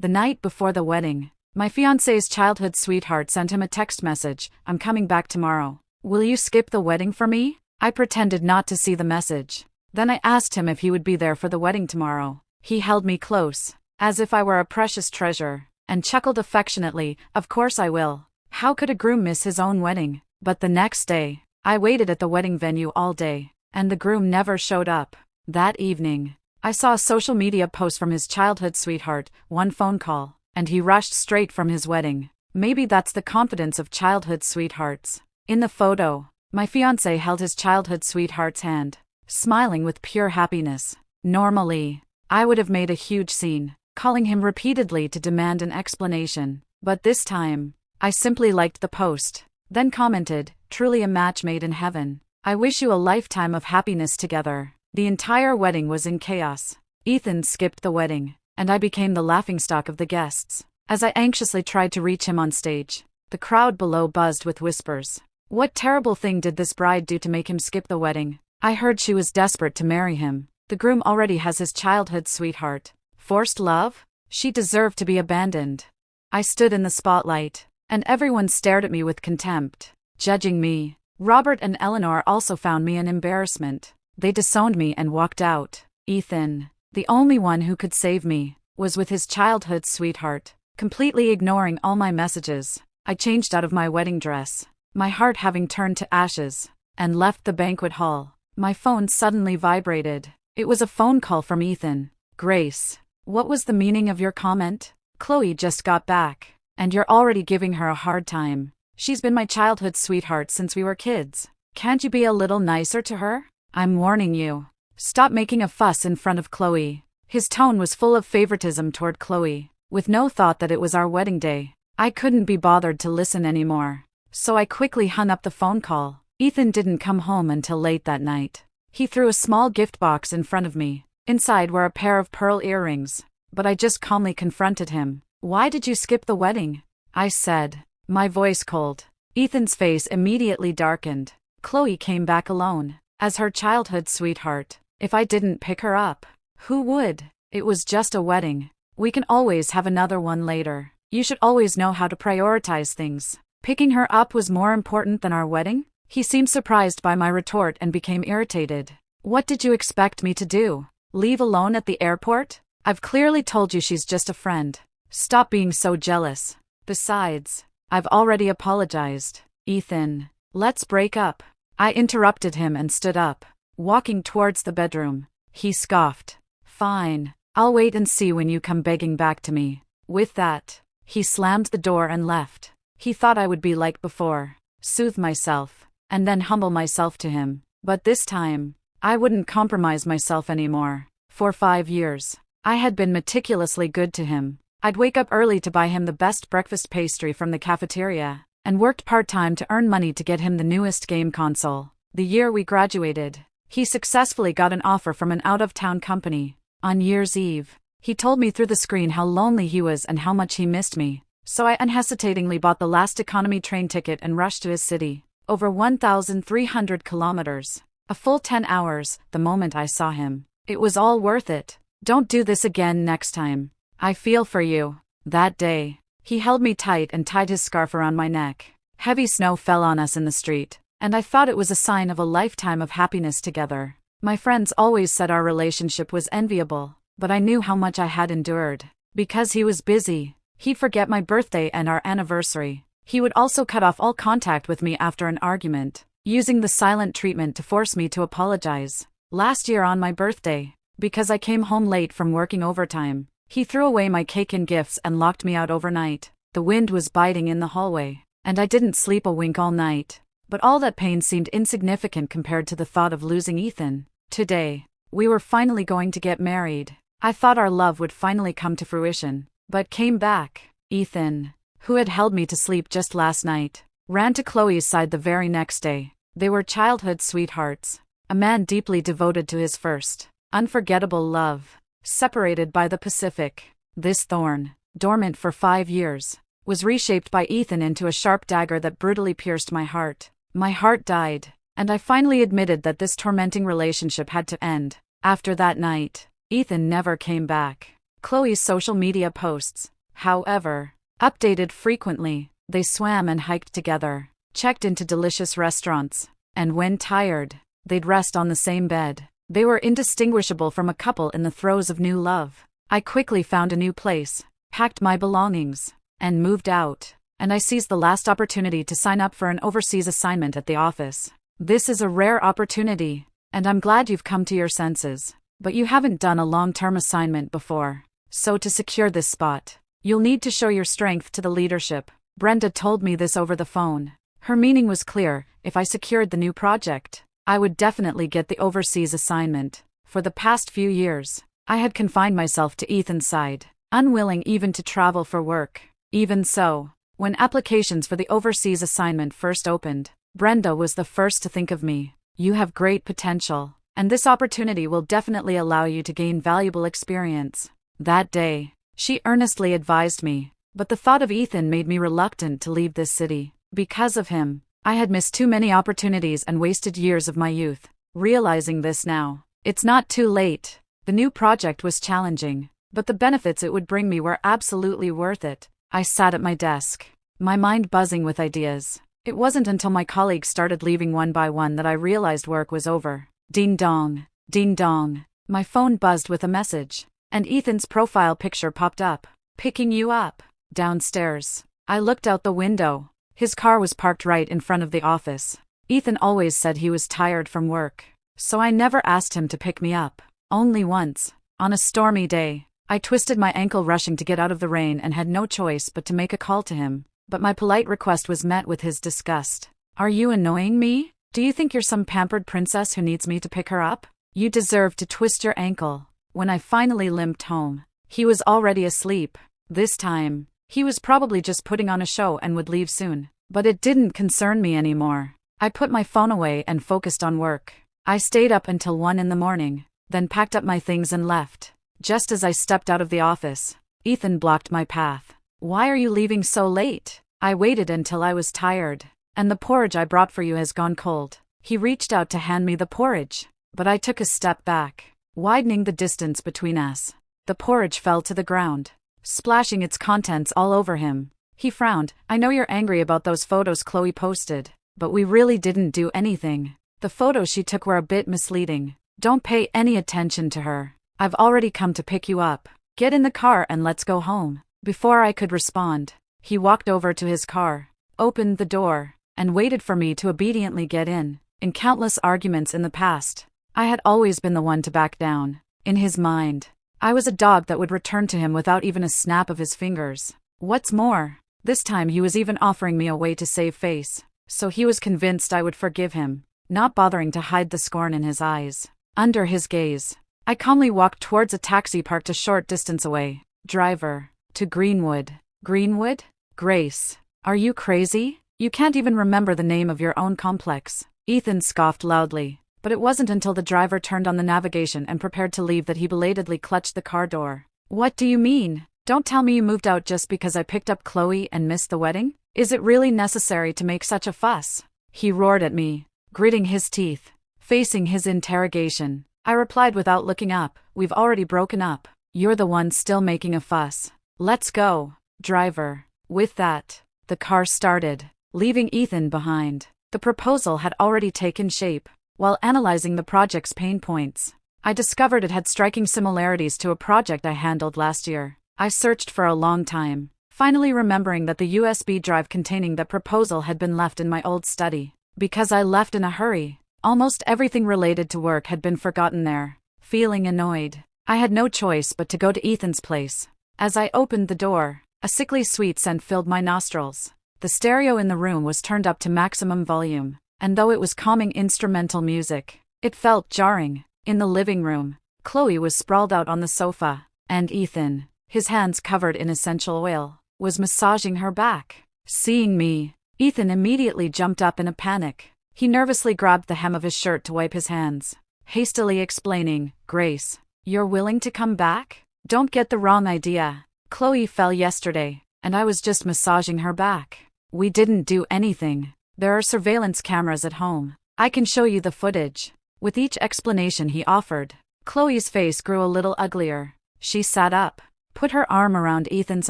The night before the wedding, my fiancé's childhood sweetheart sent him a text message, "I'm coming back tomorrow. Will you skip the wedding for me?" I pretended not to see the message. Then I asked him if he would be there for the wedding tomorrow. He held me close, as if I were a precious treasure, and chuckled affectionately, "Of course I will." How could a groom miss his own wedding? But the next day, I waited at the wedding venue all day, and the groom never showed up. That evening, I saw a social media post from his childhood sweetheart, one phone call, and he rushed straight from his wedding. Maybe that's the confidence of childhood sweethearts. In the photo, my fiancé held his childhood sweetheart's hand, smiling with pure happiness. Normally, I would have made a huge scene, calling him repeatedly to demand an explanation. But this time, I simply liked the post, then commented, "Truly a match made in heaven. I wish you a lifetime of happiness together." The entire wedding was in chaos. Ethan skipped the wedding, and I became the laughingstock of the guests. As I anxiously tried to reach him on stage, the crowd below buzzed with whispers. What terrible thing did this bride do to make him skip the wedding? I heard she was desperate to marry him. The groom already has his childhood sweetheart. Forced love? She deserved to be abandoned. I stood in the spotlight, and everyone stared at me with contempt, judging me. Robert and Eleanor also found me an embarrassment. They disowned me and walked out. Ethan, the only one who could save me, was with his childhood sweetheart, completely ignoring all my messages. I changed out of my wedding dress, my heart having turned to ashes, and left the banquet hall. My phone suddenly vibrated. It was a phone call from Ethan. "Grace, what was the meaning of your comment? Chloe just got back, and you're already giving her a hard time. She's been my childhood sweetheart since we were kids. Can't you be a little nicer to her? I'm warning you. Stop making a fuss in front of Chloe." His tone was full of favoritism toward Chloe, with no thought that it was our wedding day. I couldn't be bothered to listen anymore, so I quickly hung up the phone call. Ethan didn't come home until late that night. He threw a small gift box in front of me. Inside were a pair of pearl earrings, but I just calmly confronted him. "Why did you skip the wedding?" I said, my voice cold. Ethan's face immediately darkened. Chloe came back alone, as her childhood sweetheart. If I didn't pick her up, who would? It was just a wedding. We can always have another one later. You should always know how to prioritize things. Picking her up was more important than our wedding? He seemed surprised by my retort and became irritated. "What did you expect me to do? Leave alone at the airport? I've clearly told you she's just a friend. Stop being so jealous. Besides, I've already apologized." "Ethan, let's break up." I interrupted him and stood up, walking towards the bedroom. He scoffed. "Fine, I'll wait and see when you come begging back to me." With that, he slammed the door and left. He thought I would be like before, soothe myself, and then humble myself to him. But this time, I wouldn't compromise myself anymore. For 5 years, I had been meticulously good to him. I'd wake up early to buy him the best breakfast pastry from the cafeteria, and worked part-time to earn money to get him the newest game console. The year we graduated, he successfully got an offer from an out-of-town company. On New Year's Eve, he told me through the screen how lonely he was and how much he missed me. So I unhesitatingly bought the last economy train ticket and rushed to his city. Over 1,300 kilometers. A full 10 hours, the moment I saw him. It was all worth it. Don't do this again next time. I feel for you. That day, he held me tight and tied his scarf around my neck. Heavy snow fell on us in the street, and I thought it was a sign of a lifetime of happiness together. My friends always said our relationship was enviable, but I knew how much I had endured. Because he was busy, he'd forget my birthday and our anniversary. He would also cut off all contact with me after an argument, using the silent treatment to force me to apologize. Last year on my birthday, because I came home late from working overtime, he threw away my cake and gifts and locked me out overnight. The wind was biting in the hallway, and I didn't sleep a wink all night. But all that pain seemed insignificant compared to the thought of losing Ethan. Today, we were finally going to get married. I thought our love would finally come to fruition, but came back. Ethan, who had held me to sleep just last night, ran to Chloe's side the very next day. They were childhood sweethearts. A man deeply devoted to his first, unforgettable love, separated by the Pacific. This thorn, dormant for 5 years, was reshaped by Ethan into a sharp dagger that brutally pierced my heart. My heart died, and I finally admitted that this tormenting relationship had to end. After that night, Ethan never came back. Chloe's social media posts, however, updated frequently. They swam and hiked together, checked into delicious restaurants, and when tired, they'd rest on the same bed. They were indistinguishable from a couple in the throes of new love. I quickly found a new place, packed my belongings, and moved out. And I seized the last opportunity to sign up for an overseas assignment at the office. This is a rare opportunity, and I'm glad you've come to your senses. But you haven't done a long-term assignment before. So to secure this spot, you'll need to show your strength to the leadership. Brenda told me this over the phone. Her meaning was clear: if I secured the new project, I would definitely get the overseas assignment. For the past few years, I had confined myself to Ethan's side, unwilling even to travel for work. Even so, when applications for the overseas assignment first opened, Brenda was the first to think of me. You have great potential, and this opportunity will definitely allow you to gain valuable experience. That day, she earnestly advised me, but the thought of Ethan made me reluctant to leave this city. Because of him, I had missed too many opportunities and wasted years of my youth. Realizing this now, it's not too late. The new project was challenging, but the benefits it would bring me were absolutely worth it. I sat at my desk, my mind buzzing with ideas. It wasn't until my colleagues started leaving one by one that I realized work was over. Ding dong, ding dong. My phone buzzed with a message, and Ethan's profile picture popped up. Picking you up. Downstairs. I looked out the window. His car was parked right in front of the office. Ethan always said he was tired from work, so I never asked him to pick me up. Only once, on a stormy day, I twisted my ankle rushing to get out of the rain and had no choice but to make a call to him. But my polite request was met with his disgust. Are you annoying me? Do you think you're some pampered princess who needs me to pick her up? You deserve to twist your ankle. When I finally limped home, he was already asleep. This time, he was probably just putting on a show and would leave soon. But it didn't concern me anymore. I put my phone away and focused on work. I stayed up until 1 in the morning, then packed up my things and left. Just as I stepped out of the office, Ethan blocked my path. Why are you leaving so late? I waited until I was tired, and the porridge I brought for you has gone cold. He reached out to hand me the porridge, but I took a step back, widening the distance between us. The porridge fell to the ground, splashing its contents all over him. He frowned. I know you're angry about those photos Chloe posted, but we really didn't do anything. The photos she took were a bit misleading. Don't pay any attention to her. I've already come to pick you up. Get in the car and let's go home. Before I could respond, he walked over to his car, opened the door, and waited for me to obediently get in. In countless arguments in the past, I had always been the one to back down. In his mind, I was a dog that would return to him without even a snap of his fingers. What's more, this time he was even offering me a way to save face, so he was convinced I would forgive him, not bothering to hide the scorn in his eyes. Under his gaze, I calmly walked towards a taxi parked a short distance away. Driver, to Greenwood. Greenwood? Grace, are you crazy? You can't even remember the name of your own complex. Ethan scoffed loudly, but it wasn't until the driver turned on the navigation and prepared to leave that he belatedly clutched the car door. What do you mean? Don't tell me you moved out just because I picked up Chloe and missed the wedding? Is it really necessary to make such a fuss? He roared at me, gritting his teeth. Facing his interrogation, I replied without looking up, we've already broken up. You're the one still making a fuss. Let's go, driver. With that, the car started, leaving Ethan behind. The proposal had already taken shape. While analyzing the project's pain points, I discovered it had striking similarities to a project I handled last year. I searched for a long time, finally remembering that the USB drive containing the proposal had been left in my old study. Because I left in a hurry, almost everything related to work had been forgotten there. Feeling annoyed, I had no choice but to go to Ethan's place. As I opened the door, a sickly sweet scent filled my nostrils. The stereo in the room was turned up to maximum volume, and though it was calming instrumental music, it felt jarring. In the living room, Chloe was sprawled out on the sofa, and Ethan, his hands covered in essential oil, was massaging her back. Seeing me, Ethan immediately jumped up in a panic. He nervously grabbed the hem of his shirt to wipe his hands, hastily explaining, Grace, you're willing to come back? Don't get the wrong idea. Chloe fell yesterday, and I was just massaging her back. We didn't do anything. There are surveillance cameras at home. I can show you the footage. With each explanation he offered, Chloe's face grew a little uglier. She sat up, put her arm around Ethan's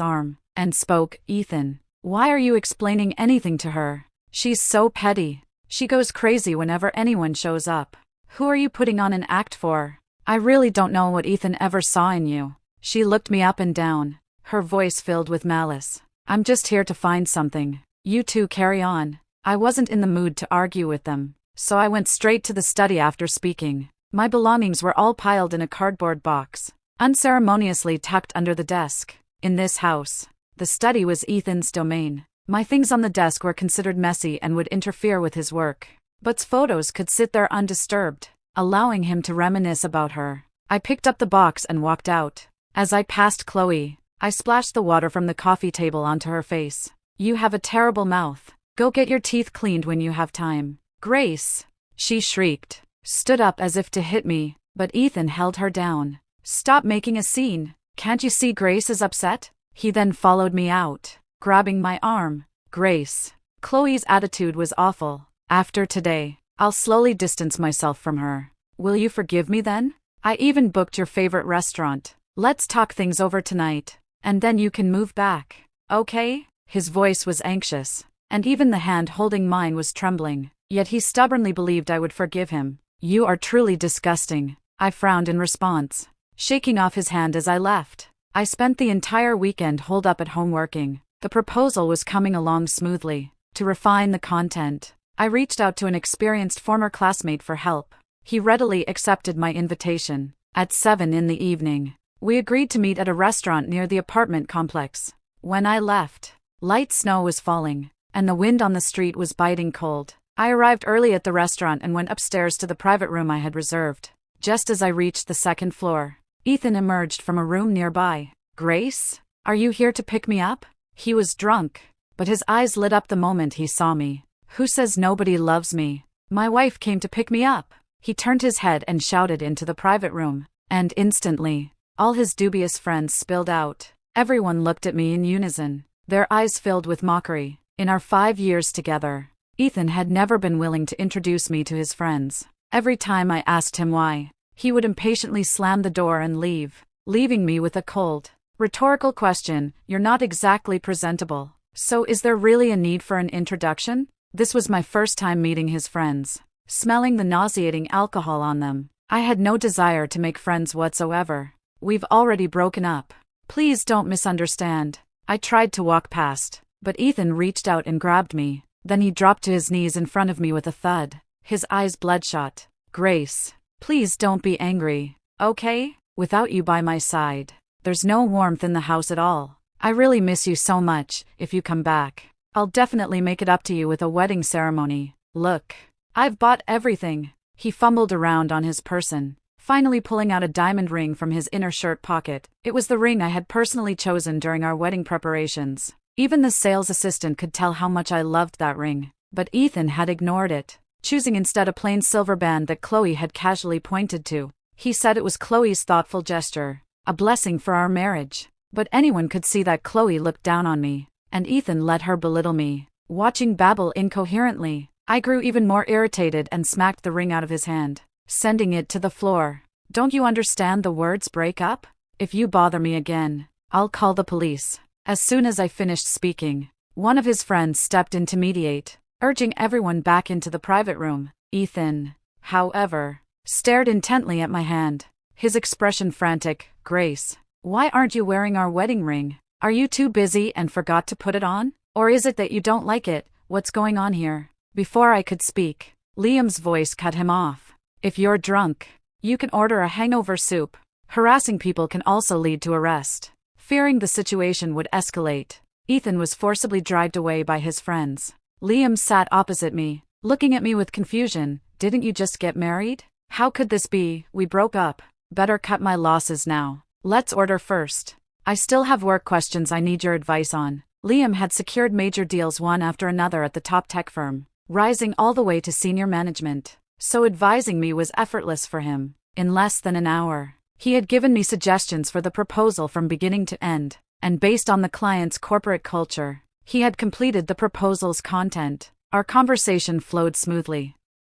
arm, and spoke. Ethan, why are you explaining anything to her? She's so petty. She goes crazy whenever anyone shows up. Who are you putting on an act for? I really don't know what Ethan ever saw in you. She looked me up and down, her voice filled with malice. I'm just here to find something. You two carry on. I wasn't in the mood to argue with them, so I went straight to the study after speaking. My belongings were all piled in a cardboard box, unceremoniously tucked under the desk. In this house, the study was Ethan's domain. My things on the desk were considered messy and would interfere with his work, but photos could sit there undisturbed, allowing him to reminisce about her. I picked up the box and walked out. As I passed Chloe, I splashed the water from the coffee table onto her face. You have a terrible mouth. Go get your teeth cleaned when you have time. Grace! She shrieked, stood up as if to hit me, but Ethan held her down. Stop making a scene. Can't you see Grace is upset? He then followed me out, grabbing my arm. Grace. Chloe's attitude was awful. After today, I'll slowly distance myself from her. Will you forgive me then? I even booked your favorite restaurant. Let's talk things over tonight, and then you can move back. Okay? His voice was anxious, and even the hand holding mine was trembling, yet he stubbornly believed I would forgive him. You are truly disgusting. I frowned in response, shaking off his hand as I left. I spent the entire weekend holed up at home working. The proposal was coming along smoothly. To refine the content, I reached out to an experienced former classmate for help. He readily accepted my invitation. At 7 in the evening, we agreed to meet at a restaurant near the apartment complex. When I left, light snow was falling, and the wind on the street was biting cold. I arrived early at the restaurant and went upstairs to the private room I had reserved. Just as I reached the second floor, Ethan emerged from a room nearby. Grace? Are you here to pick me up? He was drunk, but his eyes lit up the moment he saw me. Who says nobody loves me? My wife came to pick me up. He turned his head and shouted into the private room, and instantly, all his dubious friends spilled out. Everyone looked at me in unison, their eyes filled with mockery. In our 5 years together, Ethan had never been willing to introduce me to his friends. Every time I asked him why, he would impatiently slam the door and leave, leaving me with a cold, rhetorical question. You're not exactly presentable. So is there really a need for an introduction? This was my first time meeting his friends. Smelling the nauseating alcohol on them, I had no desire to make friends whatsoever. We've already broken up. Please don't misunderstand. I tried to walk past, but Ethan reached out and grabbed me. Then he dropped to his knees in front of me with a thud, his eyes bloodshot. Grace, please don't be angry, okay? Without you by my side, there's no warmth in the house at all. I really miss you so much. If you come back, I'll definitely make it up to you with a wedding ceremony. Look, I've bought everything. He fumbled around on his person, finally pulling out a diamond ring from his inner shirt pocket. It was the ring I had personally chosen during our wedding preparations. Even the sales assistant could tell how much I loved that ring, but Ethan had ignored it, choosing instead a plain silver band that Chloe had casually pointed to. He said it was Chloe's thoughtful gesture, a blessing for our marriage. But anyone could see that Chloe looked down on me, and Ethan let her belittle me. Watching babble incoherently, I grew even more irritated and smacked the ring out of his hand, sending it to the floor. Don't you understand the words break up? If you bother me again, I'll call the police. As soon as I finished speaking, one of his friends stepped in to mediate, urging everyone back into the private room. Ethan, however, stared intently at my hand, his expression frantic. Grace, why aren't you wearing our wedding ring? Are you too busy and forgot to put it on? Or is it that you don't like it? What's going on here? Before I could speak, Liam's voice cut him off. If you're drunk, you can order a hangover soup. Harassing people can also lead to arrest. Fearing the situation would escalate, Ethan was forcibly dragged away by his friends. Liam sat opposite me, looking at me with confusion. Didn't you just get married? How could this be? We broke up. Better cut my losses now. Let's order first. I still have work questions I need your advice on. Liam had secured major deals one after another at the top tech firm, rising all the way to senior management, so advising me was effortless for him. In less than an hour, he had given me suggestions for the proposal from beginning to end, and based on the client's corporate culture, he had completed the proposal's content. Our conversation flowed smoothly.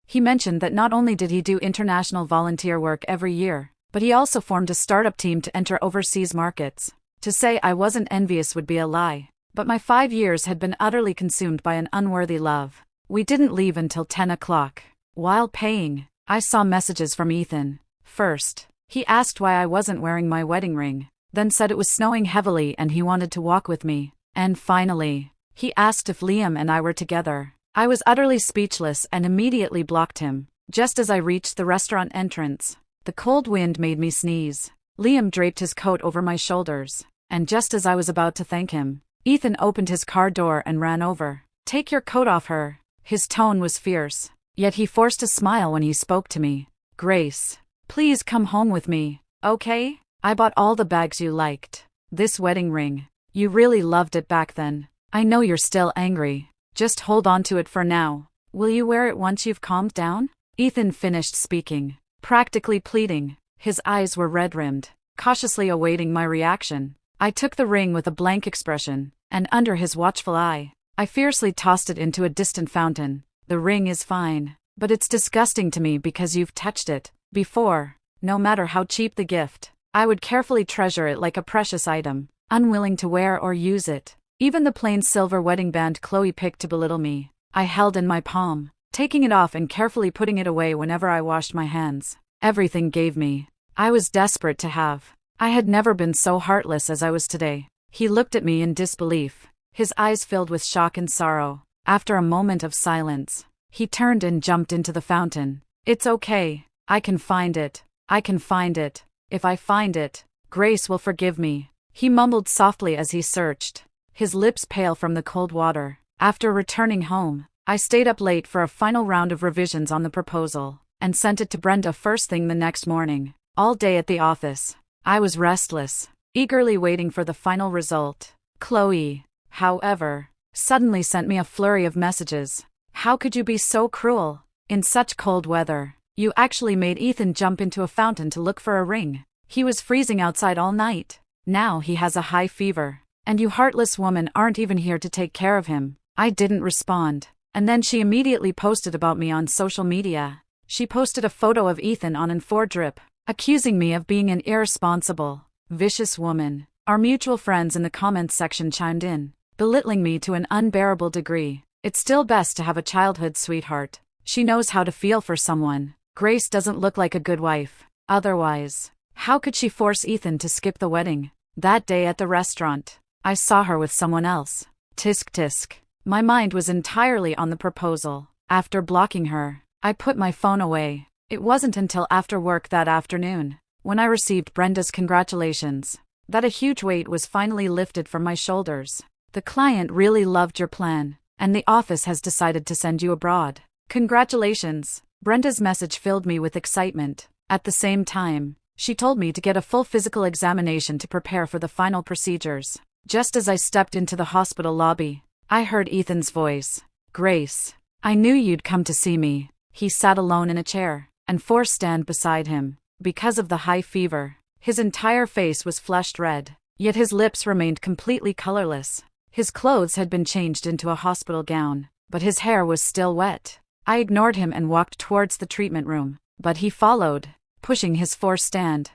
He mentioned that not only did he do international volunteer work every year, but he also formed a startup team to enter overseas markets. To say I wasn't envious would be a lie, but my 5 years had been utterly consumed by an unworthy love. We didn't leave until 10 o'clock. While paying, I saw messages from Ethan. First, he asked why I wasn't wearing my wedding ring, then said it was snowing heavily and he wanted to walk with me, and finally, he asked if Liam and I were together. I was utterly speechless and immediately blocked him. Just as I reached the restaurant entrance, the cold wind made me sneeze. Liam draped his coat over my shoulders, and just as I was about to thank him, Ethan opened his car door and ran over. "Take your coat off her." His tone was fierce, yet he forced a smile when he spoke to me. "Grace, please come home with me, okay? I bought all the bags you liked. This wedding ring, you really loved it back then. I know you're still angry. Just hold on to it for now. Will you wear it once you've calmed down?" Ethan finished speaking, practically pleading. His eyes were red-rimmed, cautiously awaiting my reaction. I took the ring with a blank expression, and under his watchful eye, I fiercely tossed it into a distant fountain. "The ring is fine, but it's disgusting to me because you've touched it before. No matter how cheap the gift, I would carefully treasure it like a precious item, unwilling to wear or use it." Even the plain silver wedding band Chloe picked to belittle me, I held in my palm, taking it off and carefully putting it away whenever I washed my hands. Everything gave me. I was desperate to have. I had never been so heartless as I was today. He looked at me in disbelief, his eyes filled with shock and sorrow. After a moment of silence, he turned and jumped into the fountain. "It's okay. I can find it. I can find it. If I find it, Grace will forgive me," he mumbled softly as he searched, his lips pale from the cold water. After returning home, I stayed up late for a final round of revisions on the proposal, and sent it to Brenda first thing the next morning. All day at the office, I was restless, eagerly waiting for the final result. Chloe, however, suddenly sent me a flurry of messages. "How could you be so cruel? In such cold weather, you actually made Ethan jump into a fountain to look for a ring. He was freezing outside all night. Now he has a high fever, and you heartless woman aren't even here to take care of him." I didn't respond. And then she immediately posted about me on social media. She posted a photo of Ethan on an 4-drip, accusing me of being an irresponsible, vicious woman. Our mutual friends in the comments section chimed in, belittling me to an unbearable degree. It's still best to have a childhood sweetheart. She knows how to feel for someone. Grace doesn't look like a good wife. Otherwise, how could she force Ethan to skip the wedding? That day at the restaurant, I saw her with someone else. Tisk tisk. My mind was entirely on the proposal. After blocking her, I put my phone away. It wasn't until after work that afternoon, when I received Brenda's congratulations, that a huge weight was finally lifted from my shoulders. "The client really loved your plan, and the office has decided to send you abroad. Congratulations." Brenda's message filled me with excitement. At the same time, she told me to get a full physical examination to prepare for the final procedures. Just as I stepped into the hospital lobby, I heard Ethan's voice. "Grace, I knew you'd come to see me." He sat alone in a chair, and forced to stand beside him. Because of the high fever, his entire face was flushed red, yet his lips remained completely colorless. His clothes had been changed into a hospital gown, but his hair was still wet. I ignored him and walked towards the treatment room, but he followed, pushing his forced stand.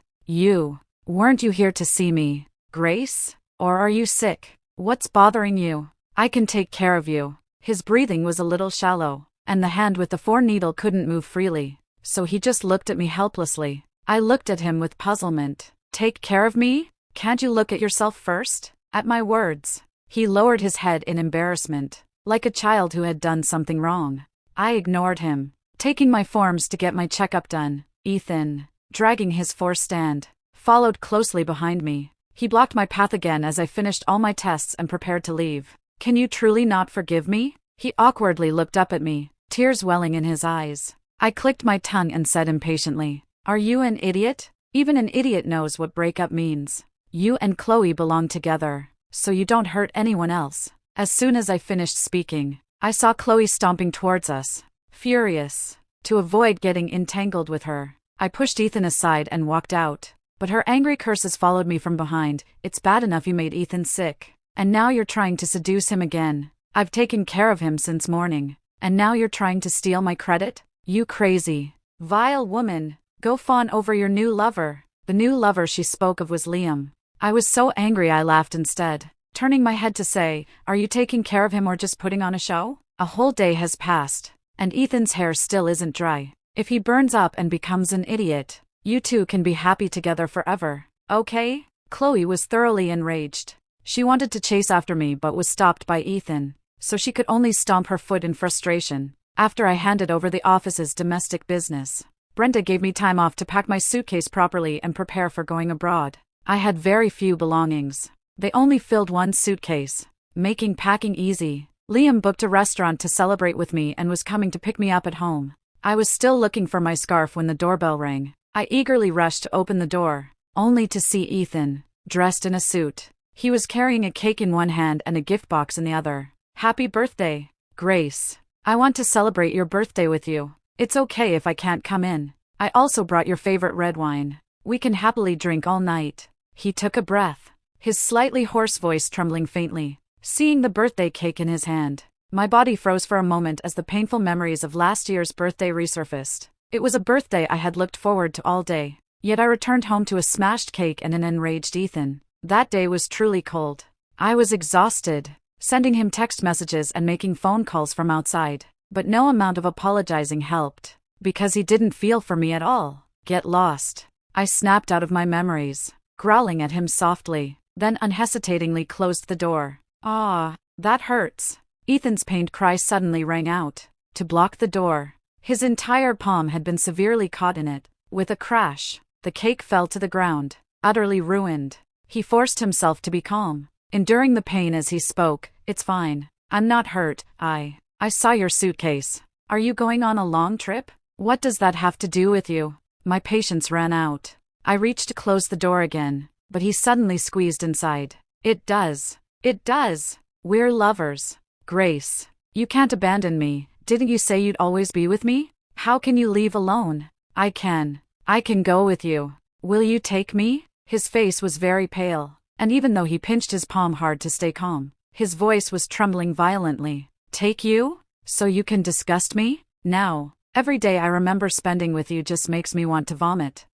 Weren't you here to see me, Grace? Or are you sick? What's bothering you? I can take care of you." His breathing was a little shallow, and the hand with the 4-needle couldn't move freely, so he just looked at me helplessly. I looked at him with puzzlement. "Take care of me? Can't you look at yourself first?" At my words, he lowered his head in embarrassment, like a child who had done something wrong. I ignored him, taking my forms to get my checkup done. Ethan, dragging his forced stand, followed closely behind me. He blocked my path again as I finished all my tests and prepared to leave. "Can you truly not forgive me?" He awkwardly looked up at me, tears welling in his eyes. I clicked my tongue and said impatiently, "Are you an idiot? Even an idiot knows what breakup means. You and Chloe belong together, so you don't hurt anyone else." As soon as I finished speaking, I saw Chloe stomping towards us. Furious, to avoid getting entangled with her, I pushed Ethan aside and walked out. But her angry curses followed me from behind. "It's bad enough you made Ethan sick, and now you're trying to seduce him again. I've taken care of him since morning, and now you're trying to steal my credit? You crazy, vile woman, go fawn over your new lover." The new lover she spoke of was Liam. I was so angry I laughed instead, turning my head to say, "Are you taking care of him or just putting on a show?" A whole day has passed, and Ethan's hair still isn't dry. If he burns up and becomes an idiot, you two can be happy together forever, okay? Chloe was thoroughly enraged. She wanted to chase after me but was stopped by Ethan, so she could only stomp her foot in frustration. After I handed over the office's domestic business, Brenda gave me time off to pack my suitcase properly and prepare for going abroad. I had very few belongings. They only filled one suitcase, making packing easy. Liam booked a restaurant to celebrate with me and was coming to pick me up at home. I was still looking for my scarf when the doorbell rang. I eagerly rushed to open the door, only to see Ethan, dressed in a suit. He was carrying a cake in one hand and a gift box in the other. "Happy birthday, Grace. I want to celebrate your birthday with you. It's okay if I can't come in. I also brought your favorite red wine. We can happily drink all night." He took a breath, his slightly hoarse voice trembling faintly. Seeing the birthday cake in his hand, my body froze for a moment as the painful memories of last year's birthday resurfaced. It was a birthday I had looked forward to all day, yet I returned home to a smashed cake and an enraged Ethan. That day was truly cold. I was exhausted, sending him text messages and making phone calls from outside, but no amount of apologizing helped, because he didn't feel for me at all. "Get lost." I snapped out of my memories, growling at him softly, then unhesitatingly closed the door. "Ah, that hurts." Ethan's pained cry suddenly rang out. To block the door, his entire palm had been severely caught in it. With a crash, the cake fell to the ground, utterly ruined. He forced himself to be calm, enduring the pain as he spoke. "It's fine. I'm not hurt. I saw your suitcase. Are you going on a long trip? What does that have to do with you?" My patience ran out. I reached to close the door again, but he suddenly squeezed inside. "It does. It does. We're lovers. Grace, you can't abandon me. Didn't you say you'd always be with me? How can you leave alone?" I can go with you. Will you take me?" His face was very pale, and even though he pinched his palm hard to stay calm, his voice was trembling violently. "Take you? So you can disgust me? Now, every day I remember spending with you just makes me want to vomit.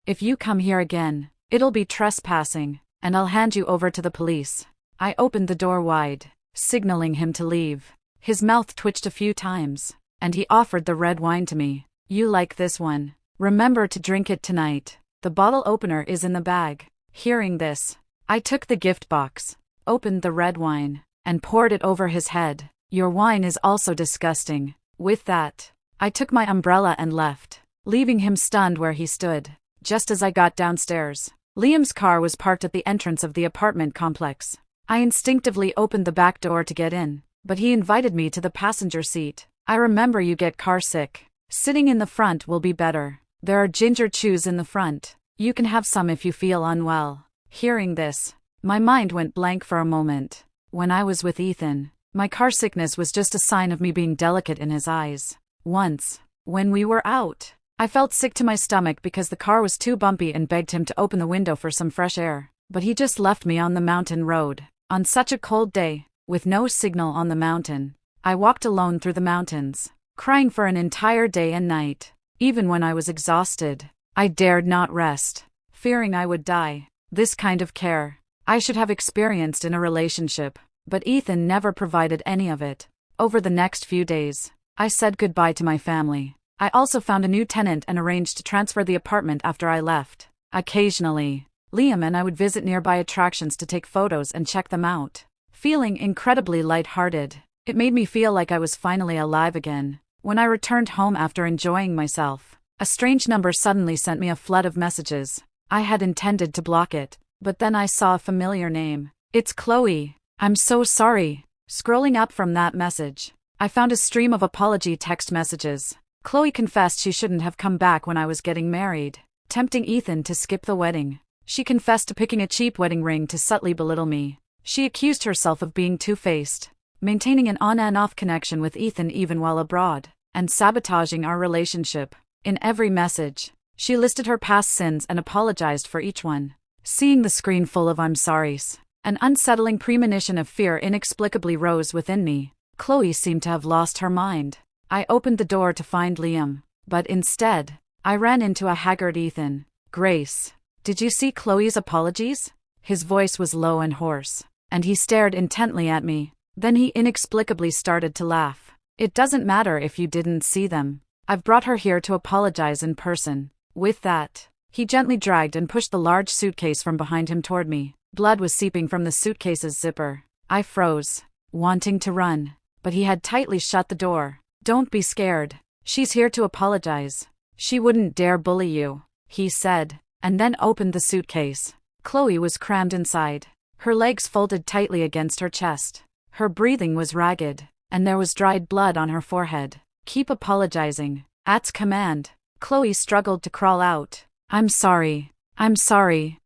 If you come here again, it'll be trespassing, and I'll hand you over to the police." I opened the door wide, signaling him to leave. His mouth twitched a few times, and he offered the red wine to me. "You like this one. Remember to drink it tonight. The bottle opener is in the bag." Hearing this, I took the gift box, opened the red wine, and poured it over his head. "Your wine is also disgusting." With that, I took my umbrella and left, leaving him stunned where he stood. Just as I got downstairs, Liam's car was parked at the entrance of the apartment complex. I instinctively opened the back door to get in, but he invited me to the passenger seat. "I remember you get car sick. Sitting in the front will be better. There are ginger chews in the front. You can have some if you feel unwell." Hearing this, my mind went blank for a moment. When I was with Ethan, my car sickness was just a sign of me being delicate in his eyes. Once, when we were out, I felt sick to my stomach because the car was too bumpy and begged him to open the window for some fresh air. But he just left me on the mountain road. On such a cold day, with no signal on the mountain, I walked alone through the mountains, crying for an entire day and night. Even when I was exhausted, I dared not rest, fearing I would die. This kind of care I should have experienced in a relationship, but Ethan never provided any of it. Over the next few days, I said goodbye to my family. I also found a new tenant and arranged to transfer the apartment after I left. Occasionally, Liam and I would visit nearby attractions to take photos and check them out. Feeling incredibly lighthearted, it made me feel like I was finally alive again. When I returned home after enjoying myself, a strange number suddenly sent me a flood of messages. I had intended to block it, but then I saw a familiar name. "It's Chloe. I'm so sorry." Scrolling up from that message, I found a stream of apology text messages. Chloe confessed she shouldn't have come back when I was getting married, tempting Ethan to skip the wedding. She confessed to picking a cheap wedding ring to subtly belittle me. She accused herself of being two-faced, maintaining an on and off connection with Ethan even while abroad, and sabotaging our relationship. In every message, she listed her past sins and apologized for each one. Seeing the screen full of "I'm sorry's," an unsettling premonition of fear inexplicably rose within me. Chloe seemed to have lost her mind. I opened the door to find Liam, but instead, I ran into a haggard Ethan. "Grace, did you see Chloe's apologies? His voice was low and hoarse, and he stared intently at me. Then he inexplicably started to laugh. It doesn't matter if you didn't see them. I've brought her here to apologize in person. With that, he gently dragged and pushed the large suitcase from behind him toward me. Blood was seeping from the suitcase's zipper. I froze, wanting to run, but he had tightly shut the door. Don't be scared. She's here to apologize. She wouldn't dare bully you, he said, and then opened the suitcase. Chloe was crammed inside, her legs folded tightly against her chest. Her breathing was ragged, and there was dried blood on her forehead. Keep apologizing. At's command. Chloe struggled to crawl out. I'm sorry. I'm sorry.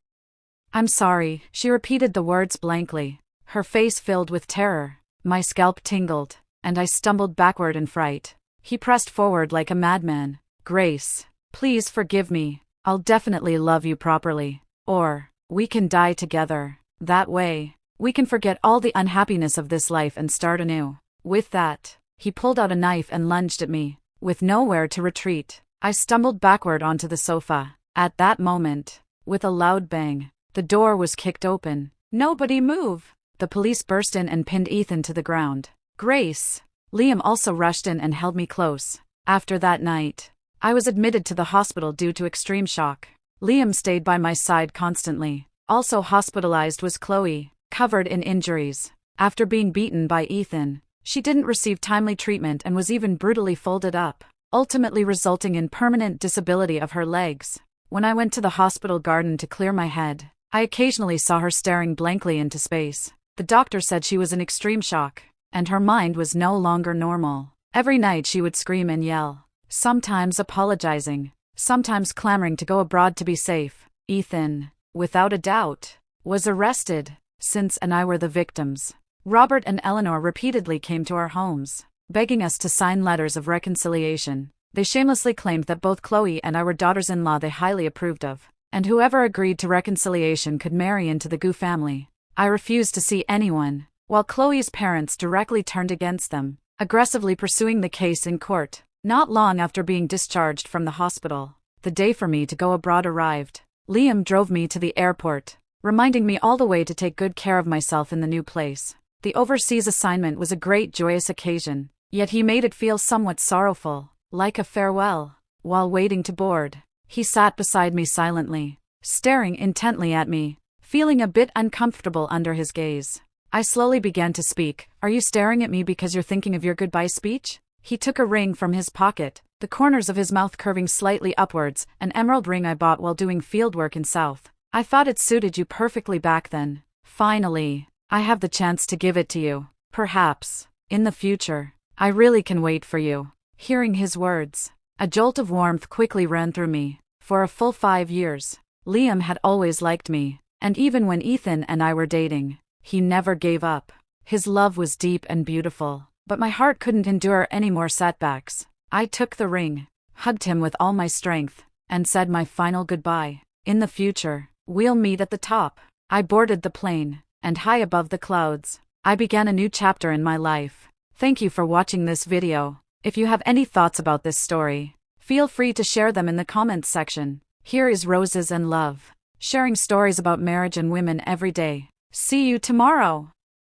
I'm sorry. She repeated the words blankly, her face filled with terror. My scalp tingled, and I stumbled backward in fright. He pressed forward like a madman. Grace, please forgive me. I'll definitely love you properly. Or, we can die together. That way, we can forget all the unhappiness of this life and start anew. With that, he pulled out a knife and lunged at me. With nowhere to retreat, I stumbled backward onto the sofa. At that moment, with a loud bang, the door was kicked open. Nobody move! The police burst in and pinned Ethan to the ground. Grace! Liam also rushed in and held me close. After that night, I was admitted to the hospital due to extreme shock. Liam stayed by my side constantly. Also hospitalized was Chloe, covered in injuries. After being beaten by Ethan, she didn't receive timely treatment and was even brutally folded up, ultimately resulting in permanent disability of her legs. When I went to the hospital garden to clear my head, I occasionally saw her staring blankly into space. The doctor said she was in extreme shock, and her mind was no longer normal. Every night she would scream and yell, sometimes apologizing, sometimes clamoring to go abroad to be safe. Ethan, without a doubt, was arrested, since and I were the victims. Robert and Eleanor repeatedly came to our homes, begging us to sign letters of reconciliation. They shamelessly claimed that both Chloe and I were daughters-in-law they highly approved of, and whoever agreed to reconciliation could marry into the Gu family. I refused to see anyone, while Chloe's parents directly turned against them, aggressively pursuing the case in court. Not long after being discharged from the hospital, the day for me to go abroad arrived. Liam drove me to the airport, reminding me all the way to take good care of myself in the new place. The overseas assignment was a great joyous occasion, yet he made it feel somewhat sorrowful, like a farewell. While waiting to board, he sat beside me silently, staring intently at me, feeling a bit uncomfortable under his gaze. I slowly began to speak. Are you staring at me because you're thinking of your goodbye speech? He took a ring from his pocket, the corners of his mouth curving slightly upwards, an emerald ring I bought while doing fieldwork in South. I thought it suited you perfectly back then. Finally, I have the chance to give it to you. Perhaps, in the future, I really can wait for you. Hearing his words, a jolt of warmth quickly ran through me. For a full 5 years, Liam had always liked me, and even when Ethan and I were dating, he never gave up. His love was deep and beautiful, but my heart couldn't endure any more setbacks. I took the ring, hugged him with all my strength, and said my final goodbye. In the future, we'll meet at the top. I boarded the plane, and high above the clouds, I began a new chapter in my life. Thank you for watching this video. If you have any thoughts about this story, feel free to share them in the comments section. Here is Roses and Love, sharing stories about marriage and women every day. See you tomorrow.